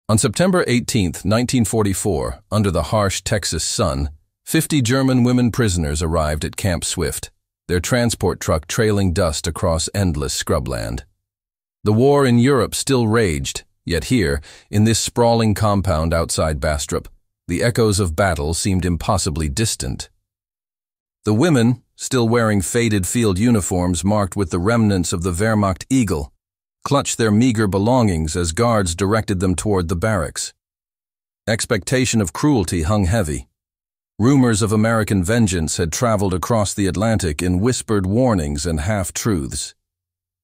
On September 18, 1944, under the harsh Texas sun, 50 German women prisoners arrived at Camp Swift, their transport truck trailing dust across endless scrubland. The war in Europe still raged, yet here, in this sprawling compound outside Bastrop, the echoes of battle seemed impossibly distant. The women, still wearing faded field uniforms marked with the remnants of the Wehrmacht eagle, clutched their meager belongings as guards directed them toward the barracks. Expectation of cruelty hung heavy. Rumors of American vengeance had traveled across the Atlantic in whispered warnings and half-truths.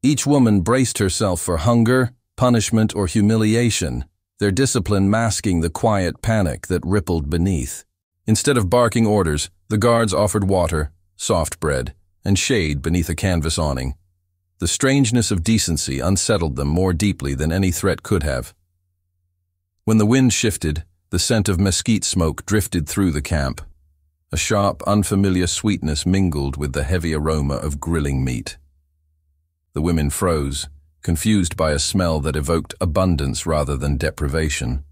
Each woman braced herself for hunger, punishment, or humiliation, their discipline masking the quiet panic that rippled beneath. Instead of barking orders, the guards offered water, soft bread, and shade beneath a canvas awning. The strangeness of decency unsettled them more deeply than any threat could have. When the wind shifted, the scent of mesquite smoke drifted through the camp. A sharp, unfamiliar sweetness mingled with the heavy aroma of grilling meat. The women froze, confused by a smell that evoked abundance rather than deprivation.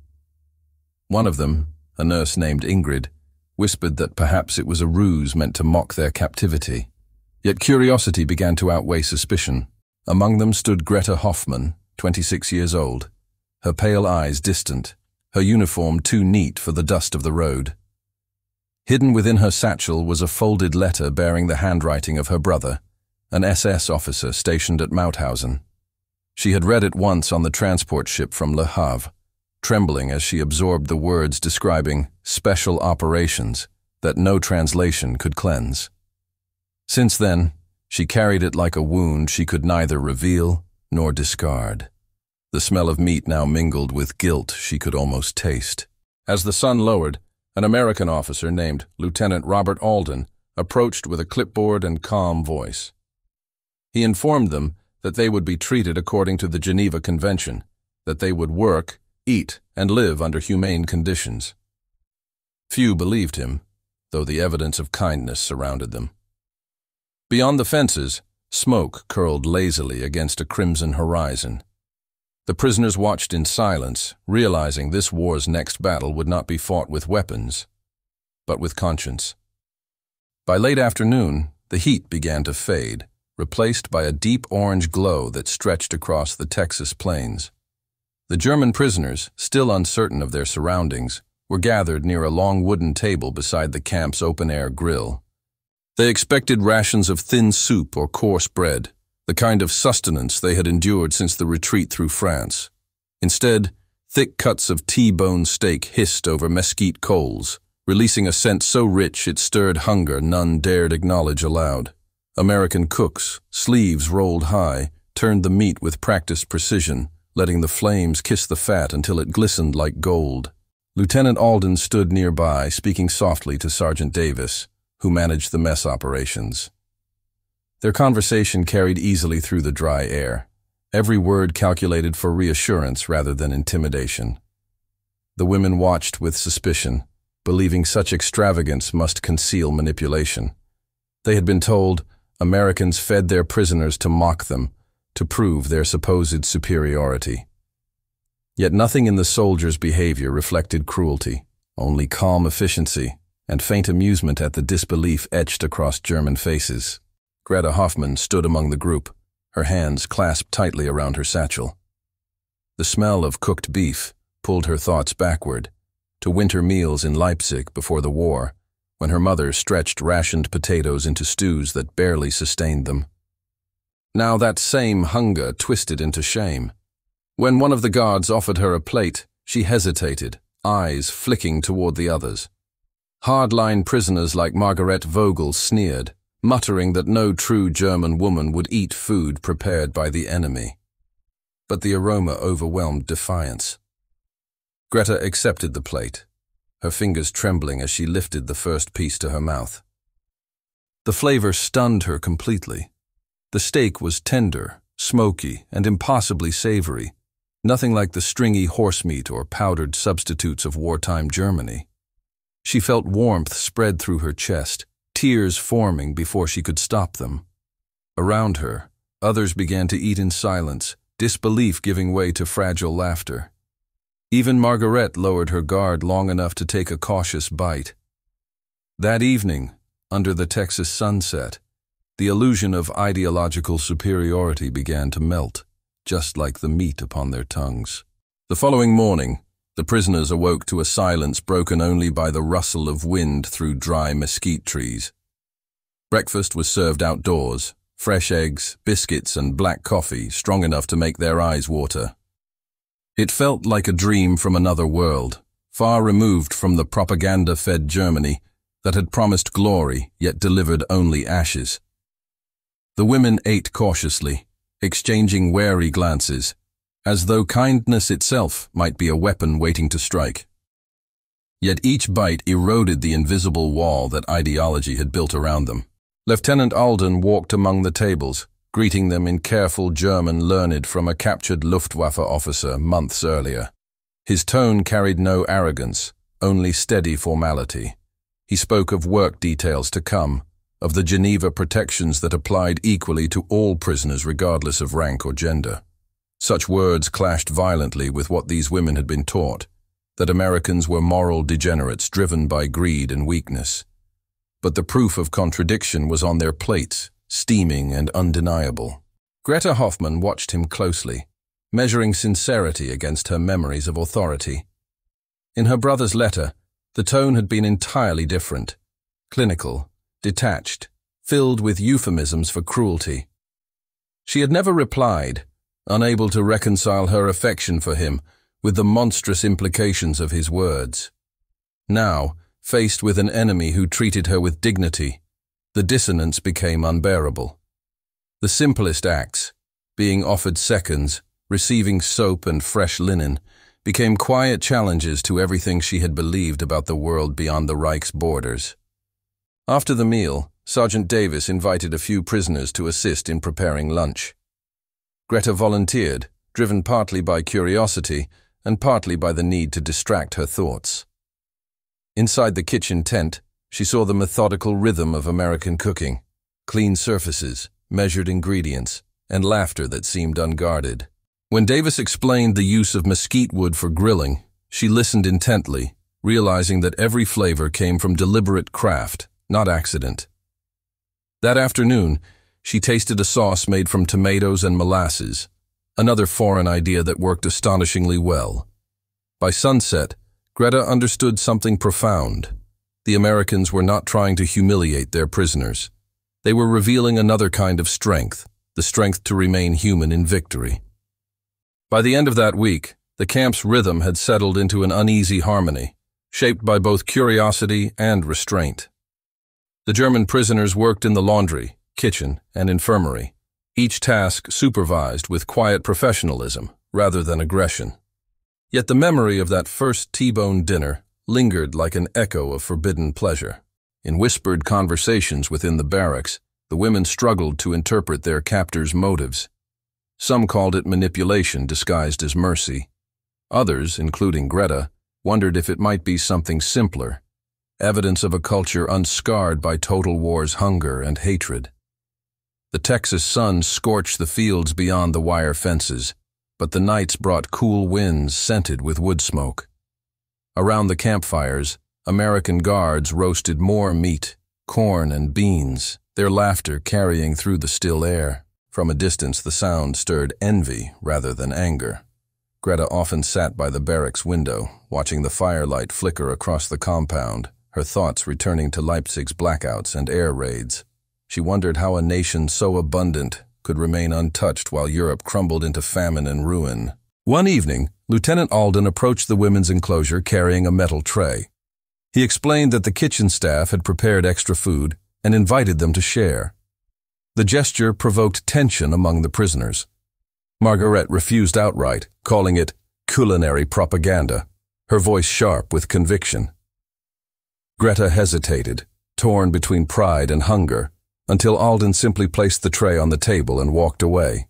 One of them, a nurse named Ingrid, whispered that perhaps it was a ruse meant to mock their captivity. Yet curiosity began to outweigh suspicion. Among them stood Greta Hoffmann, 26 years old, her pale eyes distant, her uniform too neat for the dust of the road. Hidden within her satchel was a folded letter bearing the handwriting of her brother, an SS officer stationed at Mauthausen. She had read it once on the transport ship from Le Havre, trembling as she absorbed the words describing special operations that no translation could cleanse. Since then, she carried it like a wound she could neither reveal nor discard. The smell of meat now mingled with guilt she could almost taste. As the sun lowered, an American officer named Lieutenant Alden approached with a clipboard and calm voice. He informed them that they would be treated according to the Geneva Convention, that they would work, eat, and live under humane conditions. Few believed him, though the evidence of kindness surrounded them. Beyond the fences, smoke curled lazily against a crimson horizon. The prisoners watched in silence, realizing this war's next battle would not be fought with weapons, but with conscience. By late afternoon, the heat began to fade, replaced by a deep orange glow that stretched across the Texas plains. The German prisoners, still uncertain of their surroundings, were gathered near a long wooden table beside the camp's open-air grill. They expected rations of thin soup or coarse bread, the kind of sustenance they had endured since the retreat through France. Instead, thick cuts of T-bone steak hissed over mesquite coals, releasing a scent so rich it stirred hunger none dared acknowledge aloud. American cooks, sleeves rolled high, turned the meat with practiced precision, letting the flames kiss the fat until it glistened like gold. Lieutenant Alden stood nearby, speaking softly to Sergeant Davis, who managed the mess operations. Their conversation carried easily through the dry air, every word calculated for reassurance rather than intimidation. The women watched with suspicion, believing such extravagance must conceal manipulation. They had been told Americans fed their prisoners to mock them, to prove their supposed superiority. Yet nothing in the soldiers' behavior reflected cruelty, only calm efficiency and faint amusement at the disbelief etched across German faces. Greta Hoffmann stood among the group, her hands clasped tightly around her satchel. The smell of cooked beef pulled her thoughts backward, to winter meals in Leipzig before the war, when her mother stretched rationed potatoes into stews that barely sustained them. Now that same hunger twisted into shame. When one of the guards offered her a plate, she hesitated, eyes flicking toward the others. Hardline prisoners like Margaret Vogel sneered, muttering that no true German woman would eat food prepared by the enemy. But the aroma overwhelmed defiance. Greta accepted the plate, her fingers trembling as she lifted the first piece to her mouth. The flavor stunned her completely. The steak was tender, smoky, and impossibly savory, nothing like the stringy horsemeat or powdered substitutes of wartime Germany. She felt warmth spread through her chest, tears forming before she could stop them. Around her, others began to eat in silence, disbelief giving way to fragile laughter. Even Margaret lowered her guard long enough to take a cautious bite. That evening, under the Texas sunset, the illusion of ideological superiority began to melt, just like the meat upon their tongues. The following morning, the prisoners awoke to a silence broken only by the rustle of wind through dry mesquite trees. Breakfast was served outdoors, fresh eggs, biscuits, and black coffee strong enough to make their eyes water. It felt like a dream from another world, far removed from the propaganda-fed Germany that had promised glory yet delivered only ashes. The women ate cautiously, exchanging wary glances, as though kindness itself might be a weapon waiting to strike. Yet each bite eroded the invisible wall that ideology had built around them. Lieutenant Alden walked among the tables, greeting them in careful German learned from a captured Luftwaffe officer months earlier. His tone carried no arrogance, only steady formality. He spoke of work details to come, of the Geneva protections that applied equally to all prisoners regardless of rank or gender. Such words clashed violently with what these women had been taught, that Americans were moral degenerates driven by greed and weakness. But the proof of contradiction was on their plates, steaming and undeniable. Greta Hoffmann watched him closely, measuring sincerity against her memories of authority. In her brother's letter, the tone had been entirely different, clinical, detached, filled with euphemisms for cruelty. She had never replied, unable to reconcile her affection for him with the monstrous implications of his words. Now, faced with an enemy who treated her with dignity, the dissonance became unbearable. The simplest acts, being offered seconds, receiving soap and fresh linen, became quiet challenges to everything she had believed about the world beyond the Reich's borders. After the meal, Sergeant Davis invited a few prisoners to assist in preparing lunch. Greta volunteered, driven partly by curiosity and partly by the need to distract her thoughts. Inside the kitchen tent, she saw the methodical rhythm of American cooking, clean surfaces, measured ingredients, and laughter that seemed unguarded. When Davis explained the use of mesquite wood for grilling, she listened intently, realizing that every flavor came from deliberate craft, not accident. That afternoon, she tasted a sauce made from tomatoes and molasses, another foreign idea that worked astonishingly well. By sunset, Greta understood something profound. The Americans were not trying to humiliate their prisoners. They were revealing another kind of strength, the strength to remain human in victory. By the end of that week, the camp's rhythm had settled into an uneasy harmony, shaped by both curiosity and restraint. The German prisoners worked in the laundry, kitchen, and infirmary, each task supervised with quiet professionalism rather than aggression. Yet the memory of that first T-bone dinner lingered like an echo of forbidden pleasure. In whispered conversations within the barracks, the women struggled to interpret their captors' motives. Some called it manipulation disguised as mercy. Others, including Greta, wondered if it might be something simpler, evidence of a culture unscarred by total war's hunger and hatred. The Texas sun scorched the fields beyond the wire fences, but the nights brought cool winds scented with wood smoke. Around the campfires, American guards roasted more meat, corn, and beans, their laughter carrying through the still air. From a distance, the sound stirred envy rather than anger. Greta often sat by the barracks window, watching the firelight flicker across the compound, her thoughts returning to Leipzig's blackouts and air raids. She wondered how a nation so abundant could remain untouched while Europe crumbled into famine and ruin. One evening, Lieutenant Alden approached the women's enclosure carrying a metal tray. He explained that the kitchen staff had prepared extra food and invited them to share. The gesture provoked tension among the prisoners. Margaret refused outright, calling it culinary propaganda, her voice sharp with conviction. Greta hesitated, torn between pride and hunger, until Alden simply placed the tray on the table and walked away.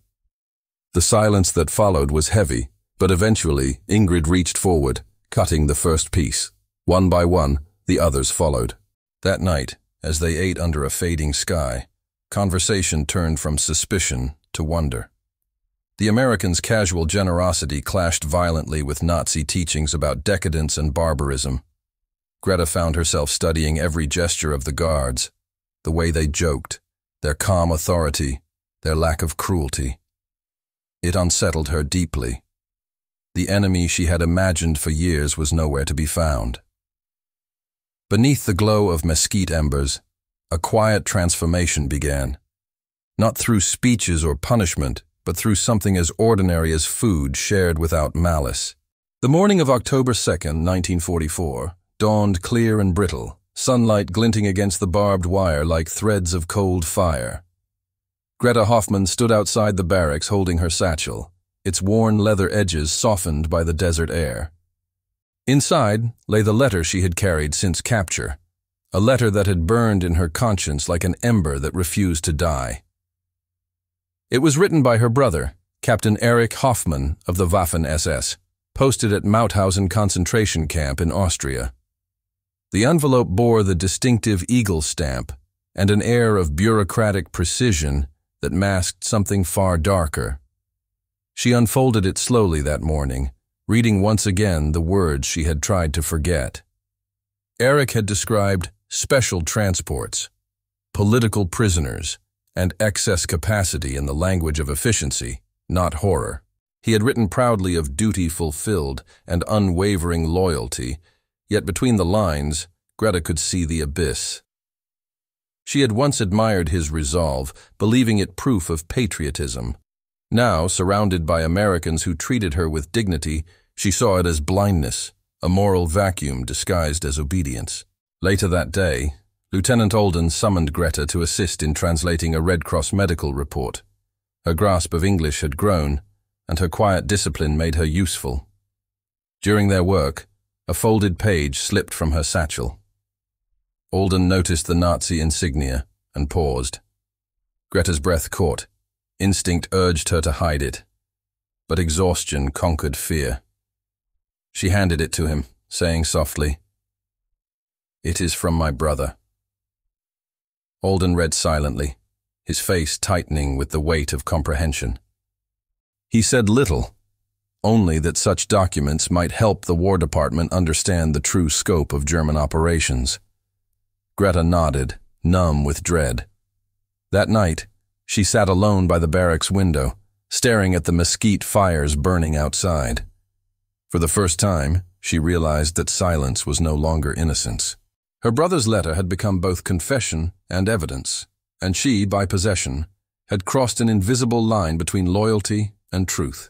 The silence that followed was heavy, but eventually Ingrid reached forward, cutting the first piece. One by one, the others followed. That night, as they ate under a fading sky, conversation turned from suspicion to wonder. The Americans' casual generosity clashed violently with Nazi teachings about decadence and barbarism. Greta found herself studying every gesture of the guards, the way they joked, their calm authority, their lack of cruelty. It unsettled her deeply. The enemy she had imagined for years was nowhere to be found. Beneath the glow of mesquite embers, a quiet transformation began. Not through speeches or punishment, but through something as ordinary as food shared without malice. The morning of October 2nd, 1944, dawned clear and brittle, sunlight glinting against the barbed wire like threads of cold fire. Greta Hoffmann stood outside the barracks holding her satchel, its worn leather edges softened by the desert air. Inside lay the letter she had carried since capture, a letter that had burned in her conscience like an ember that refused to die. It was written by her brother, Captain Erich Hoffmann of the Waffen-SS, posted at Mauthausen concentration camp in Austria. The envelope bore the distinctive eagle stamp and an air of bureaucratic precision that masked something far darker. She unfolded it slowly that morning, reading once again the words she had tried to forget. Erich had described special transports, political prisoners, and excess capacity in the language of efficiency, not horror. He had written proudly of duty fulfilled and unwavering loyalty, yet between the lines, Greta could see the abyss. She had once admired his resolve, believing it proof of patriotism. Now, surrounded by Americans who treated her with dignity, she saw it as blindness, a moral vacuum disguised as obedience. Later that day, Lieutenant Alden summoned Greta to assist in translating a Red Cross medical report. Her grasp of English had grown, and her quiet discipline made her useful. During their work, a folded page slipped from her satchel. Alden noticed the Nazi insignia and paused. Greta's breath caught. Instinct urged her to hide it, but exhaustion conquered fear. She handed it to him, saying softly, "It is from my brother." Alden read silently, his face tightening with the weight of comprehension. He said little, only that such documents might help the War Department understand the true scope of German operations. Greta nodded, numb with dread. That night, she sat alone by the barracks window, staring at the mesquite fires burning outside. For the first time, she realized that silence was no longer innocence. Her brother's letter had become both confession and evidence, and she, by possession, had crossed an invisible line between loyalty and truth.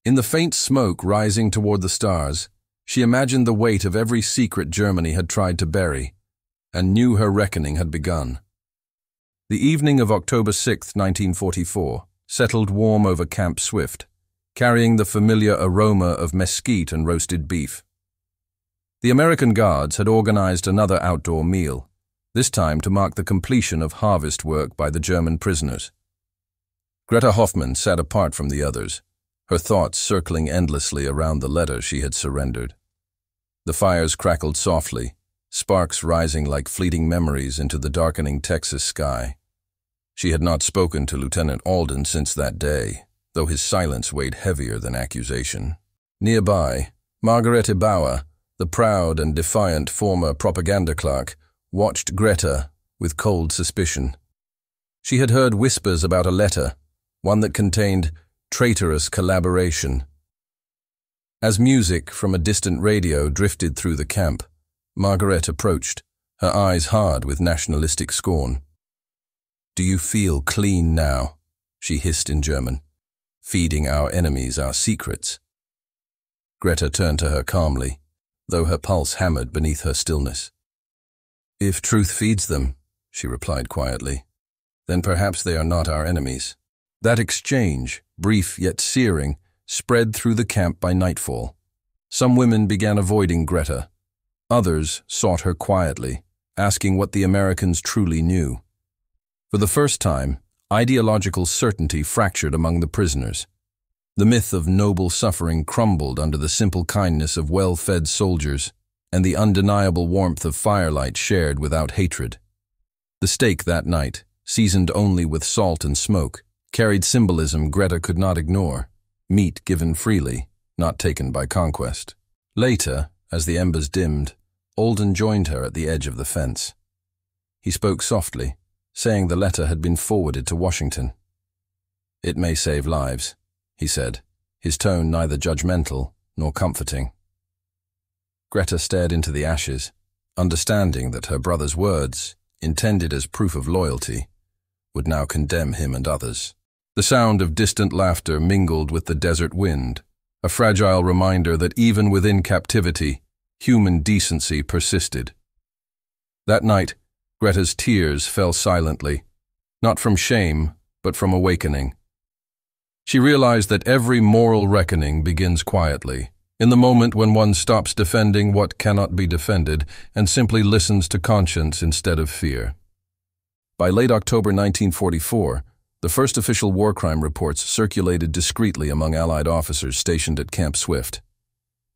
In the faint smoke rising toward the stars, she imagined the weight of every secret Germany had tried to bury, and knew her reckoning had begun. The evening of October 6, 1944, settled warm over Camp Swift, carrying the familiar aroma of mesquite and roasted beef. The American Guards had organized another outdoor meal, this time to mark the completion of harvest work by the German prisoners. Greta Hoffmann sat apart from the others, her thoughts circling endlessly around the letter she had surrendered. The fires crackled softly, sparks rising like fleeting memories into the darkening Texas sky. She had not spoken to Lieutenant Alden since that day, though his silence weighed heavier than accusation. Nearby, Margarete Bauer, the proud and defiant former propaganda clerk, watched Greta with cold suspicion. She had heard whispers about a letter, one that contained traitorous collaboration. As music from a distant radio drifted through the camp, Margaret approached, her eyes hard with nationalistic scorn. "Do you feel clean now?" she hissed in German. "Feeding our enemies our secrets." Greta turned to her calmly, though her pulse hammered beneath her stillness. "If truth feeds them," she replied quietly, "then perhaps they are not our enemies." That exchange, brief yet searing, spread through the camp by nightfall. Some women began avoiding Greta. Others sought her quietly, asking what the Americans truly knew. For the first time, ideological certainty fractured among the prisoners. The myth of noble suffering crumbled under the simple kindness of well-fed soldiers and the undeniable warmth of firelight shared without hatred. The steak that night, seasoned only with salt and smoke, carried symbolism Greta could not ignore: meat given freely, not taken by conquest. Later, as the embers dimmed, Alden joined her at the edge of the fence. He spoke softly, saying the letter had been forwarded to Washington. "It may save lives," he said, his tone neither judgmental nor comforting. Greta stared into the ashes, understanding that her brother's words, intended as proof of loyalty, would now condemn him and others. The sound of distant laughter mingled with the desert wind, a fragile reminder that even within captivity, human decency persisted. That night, Greta's tears fell silently, not from shame, but from awakening. She realized that every moral reckoning begins quietly, in the moment when one stops defending what cannot be defended and simply listens to conscience instead of fear. By late October 1944, the first official war crime reports circulated discreetly among Allied officers stationed at Camp Swift.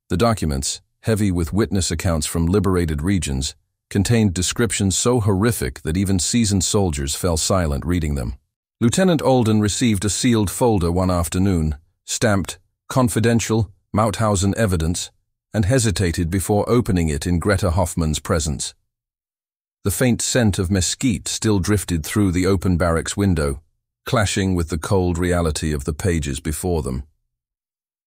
The documents, heavy with witness accounts from liberated regions, contained descriptions so horrific that even seasoned soldiers fell silent reading them. Lieutenant Alden received a sealed folder one afternoon, stamped "Confidential, Mauthausen Evidence," and hesitated before opening it in Greta Hoffmann's presence. The faint scent of mesquite still drifted through the open barracks window, clashing with the cold reality of the pages before them.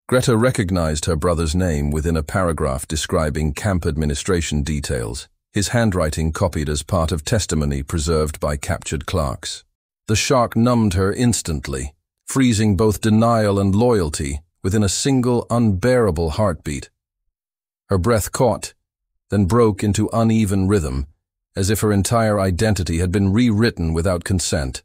Greta recognized her brother's name within a paragraph describing camp administration details, his handwriting copied as part of testimony preserved by captured clerks. The shock numbed her instantly, freezing both denial and loyalty within a single unbearable heartbeat. Her breath caught, then broke into uneven rhythm, as if her entire identity had been rewritten without consent.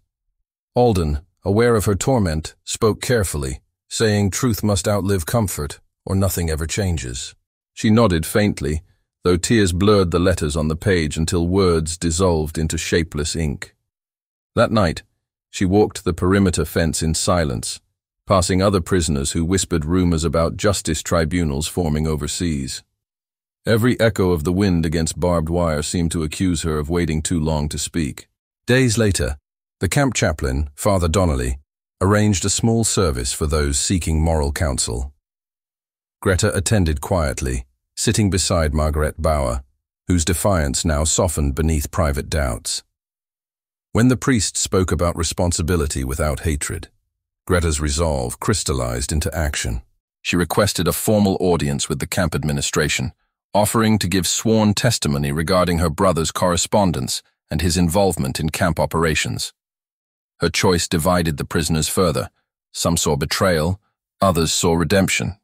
Alden, aware of her torment, spoke carefully, saying truth must outlive comfort, or nothing ever changes. She nodded faintly, though tears blurred the letters on the page until words dissolved into shapeless ink. That night, she walked the perimeter fence in silence, passing other prisoners who whispered rumors about justice tribunals forming overseas. Every echo of the wind against barbed wire seemed to accuse her of waiting too long to speak. Days later, the camp chaplain, Father Donnelly, arranged a small service for those seeking moral counsel. Greta attended quietly, sitting beside Margaret Bauer, whose defiance now softened beneath private doubts. When the priest spoke about responsibility without hatred, Greta's resolve crystallized into action. She requested a formal audience with the camp administration, offering to give sworn testimony regarding her brother's correspondence and his involvement in camp operations. Her choice divided the prisoners further. Some saw betrayal, others saw redemption,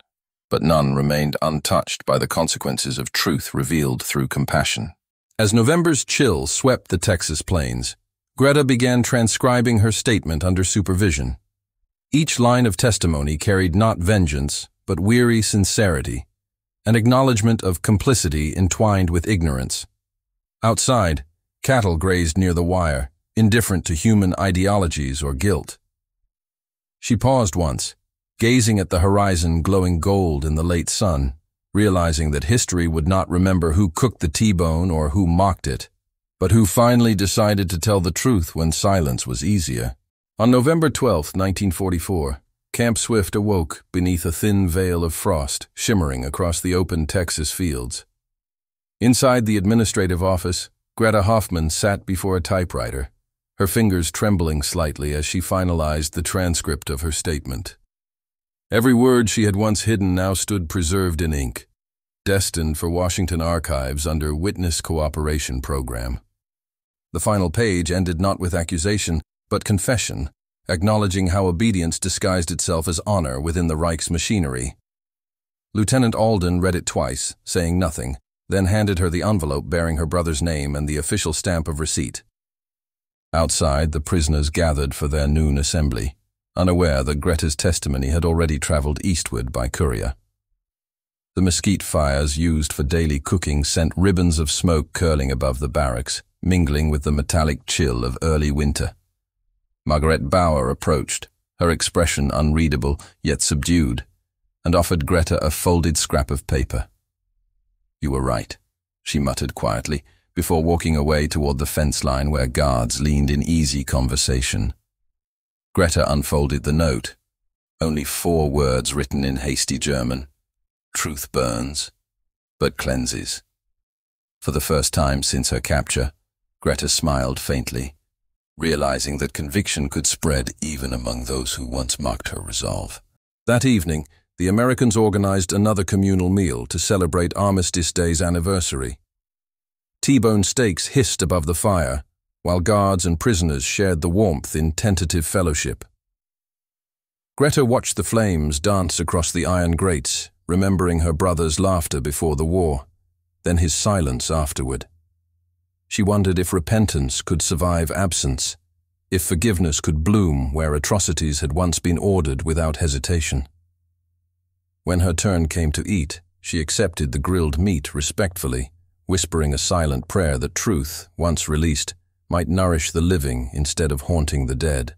but none remained untouched by the consequences of truth revealed through compassion. As November's chill swept the Texas plains, Greta began transcribing her statement under supervision. Each line of testimony carried not vengeance, but weary sincerity, an acknowledgement of complicity entwined with ignorance. Outside, cattle grazed near the wire, indifferent to human ideologies or guilt. She paused once, gazing at the horizon glowing gold in the late sun, realizing that history would not remember who cooked the T-bone or who mocked it, but who finally decided to tell the truth when silence was easier. On November 12, 1944, Camp Swift awoke beneath a thin veil of frost shimmering across the open Texas fields. Inside the administrative office, Greta Hoffmann sat before a typewriter, her fingers trembling slightly as she finalized the transcript of her statement. Every word she had once hidden now stood preserved in ink, destined for Washington archives under Witness Cooperation Program. The final page ended not with accusation, but confession, acknowledging how obedience disguised itself as honor within the Reich's machinery. Lieutenant Alden read it twice, saying nothing, then handed her the envelope bearing her brother's name and the official stamp of receipt. Outside, the prisoners gathered for their noon assembly, unaware that Greta's testimony had already traveled eastward by courier. The mesquite fires used for daily cooking sent ribbons of smoke curling above the barracks, mingling with the metallic chill of early winter. Margaret Bauer approached, her expression unreadable yet subdued, and offered Greta a folded scrap of paper. "You were right," she muttered quietly, before walking away toward the fence line where guards leaned in easy conversation. Greta unfolded the note. Only 4 words written in hasty German. Truth burns, but cleanses. For the first time since her capture, Greta smiled faintly, realizing that conviction could spread even among those who once mocked her resolve. That evening, the Americans organized another communal meal to celebrate Armistice Day's anniversary. T-bone steaks hissed above the fire, while guards and prisoners shared the warmth in tentative fellowship. Greta watched the flames dance across the iron grates, remembering her brother's laughter before the war, then his silence afterward. She wondered if repentance could survive absence, if forgiveness could bloom where atrocities had once been ordered without hesitation. When her turn came to eat, she accepted the grilled meat respectfully, whispering a silent prayer that truth, once released, might nourish the living instead of haunting the dead.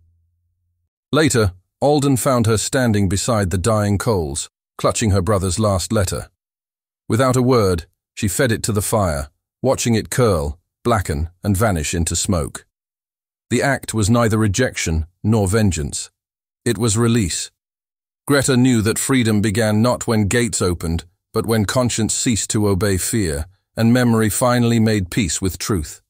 Later, Alden found her standing beside the dying coals, clutching her brother's last letter. Without a word, she fed it to the fire, watching it curl, blacken, and vanish into smoke. The act was neither rejection nor vengeance. It was release. Greta knew that freedom began not when gates opened, but when conscience ceased to obey fear, and memory finally made peace with truth.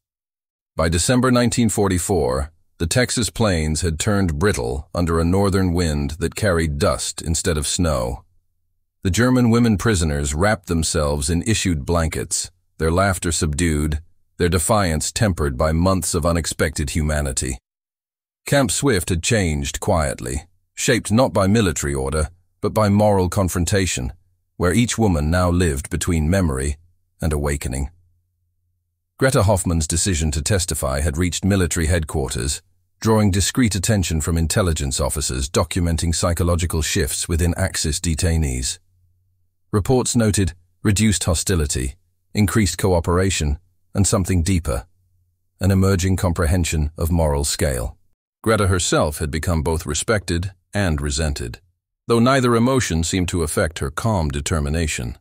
By December 1944, the Texas plains had turned brittle under a northern wind that carried dust instead of snow. The German women prisoners wrapped themselves in issued blankets, their laughter subdued, their defiance tempered by months of unexpected humanity. Camp Swift had changed quietly, shaped not by military order, but by moral confrontation, where each woman now lived between memory and awakening. Greta Hoffmann's decision to testify had reached military headquarters, drawing discreet attention from intelligence officers documenting psychological shifts within Axis detainees. Reports noted reduced hostility, increased cooperation, and something deeper, an emerging comprehension of moral scale. Greta herself had become both respected and resented, though neither emotion seemed to affect her calm determination.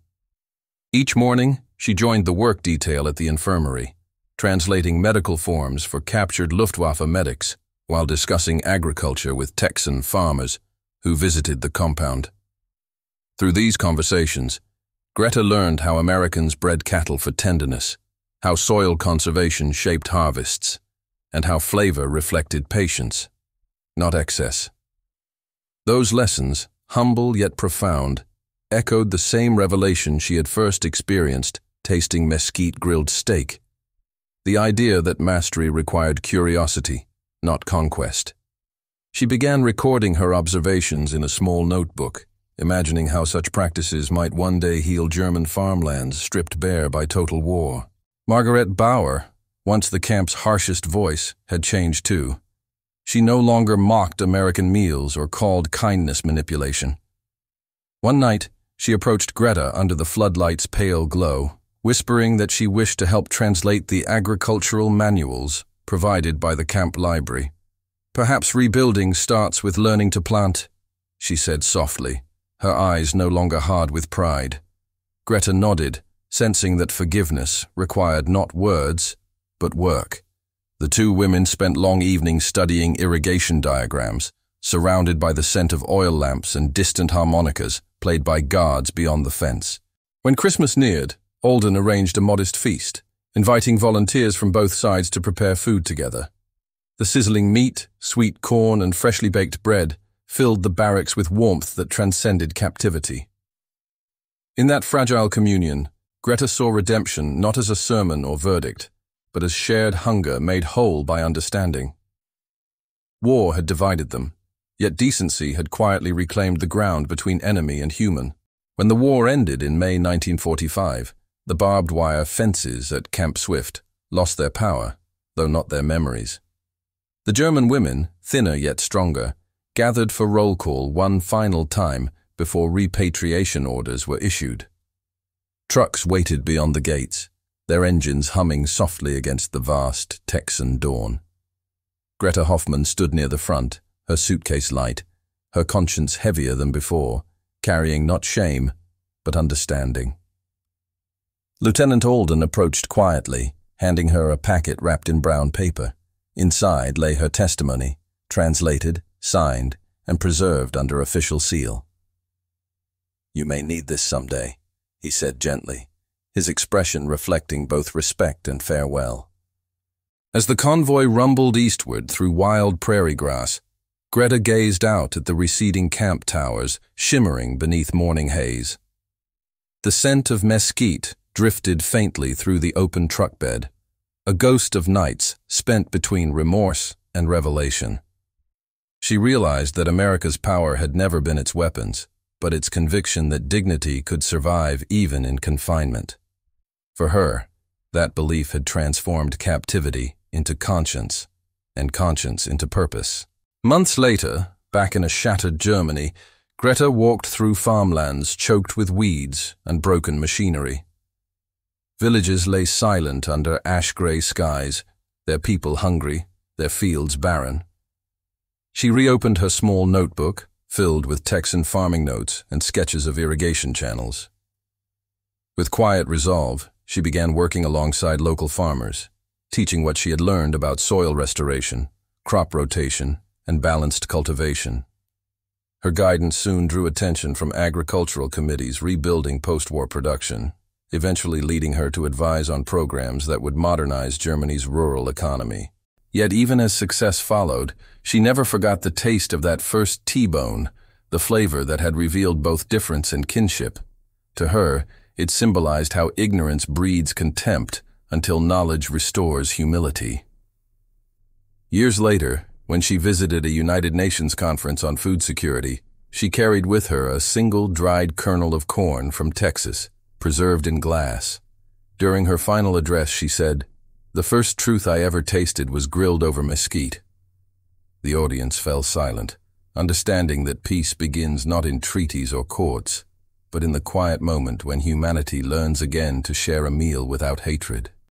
Each morning, she joined the work detail at the infirmary, translating medical forms for captured Luftwaffe medics while discussing agriculture with Texan farmers who visited the compound. Through these conversations, Greta learned how Americans bred cattle for tenderness, how soil conservation shaped harvests, and how flavor reflected patience, not excess. Those lessons, humble yet profound, echoed the same revelation she had first experienced tasting Mesquite grilled steak, the idea that mastery required curiosity, not conquest. She began recording her observations in a small notebook, imagining how such practices might one day heal German farmlands stripped bare by total war. Margaret Bauer, once the camp's harshest voice, had changed too. She no longer mocked American meals or called kindness manipulation. One night, she approached Greta under the floodlight's pale glow, whispering that she wished to help translate the agricultural manuals provided by the camp library. "Perhaps rebuilding starts with learning to plant," she said softly, her eyes no longer hard with pride. Greta nodded, sensing that forgiveness required not words, but work. The 2 women spent long evenings studying irrigation diagrams, surrounded by the scent of oil lamps and distant harmonicas played by guards beyond the fence. When Christmas neared, Alden arranged a modest feast, inviting volunteers from both sides to prepare food together. The sizzling meat, sweet corn, and freshly baked bread filled the barracks with warmth that transcended captivity. In that fragile communion, Greta saw redemption not as a sermon or verdict, but as shared hunger made whole by understanding. War had divided them, yet decency had quietly reclaimed the ground between enemy and human. When the war ended in May 1945, the barbed wire fences at Camp Swift lost their power, though not their memories. The German women, thinner yet stronger, gathered for roll call one final time before repatriation orders were issued. Trucks waited beyond the gates, their engines humming softly against the vast Texan dawn. Greta Hoffmann stood near the front, her suitcase light, her conscience heavier than before, carrying not shame, but understanding. Lieutenant Alden approached quietly, handing her a packet wrapped in brown paper. Inside lay her testimony, translated, signed, and preserved under official seal. "You may need this someday," he said gently, his expression reflecting both respect and farewell. As the convoy rumbled eastward through wild prairie grass, Greta gazed out at the receding camp towers shimmering beneath morning haze. The scent of mesquite drifted faintly through the open truck bed, a ghost of nights spent between remorse and revelation. She realized that America's power had never been its weapons, but its conviction that dignity could survive even in confinement. For her, that belief had transformed captivity into conscience, and conscience into purpose. Months later, back in a shattered Germany, Greta walked through farmlands choked with weeds and broken machinery. Villages lay silent under ash-gray skies, their people hungry, their fields barren. She reopened her small notebook, filled with Texan farming notes and sketches of irrigation channels. With quiet resolve, she began working alongside local farmers, teaching what she had learned about soil restoration, crop rotation, and balanced cultivation. Her guidance soon drew attention from agricultural committees rebuilding post-war production, eventually leading her to advise on programs that would modernize Germany's rural economy. Yet even as success followed, she never forgot the taste of that first T-bone, the flavor that had revealed both difference and kinship. To her, it symbolized how ignorance breeds contempt until knowledge restores humility. Years later, when she visited a United Nations conference on food security, she carried with her a single dried kernel of corn from Texas, preserved in glass. During her final address, she said, "The first truth I ever tasted was grilled over mesquite." The audience fell silent, understanding that peace begins not in treaties or courts, but in the quiet moment when humanity learns again to share a meal without hatred.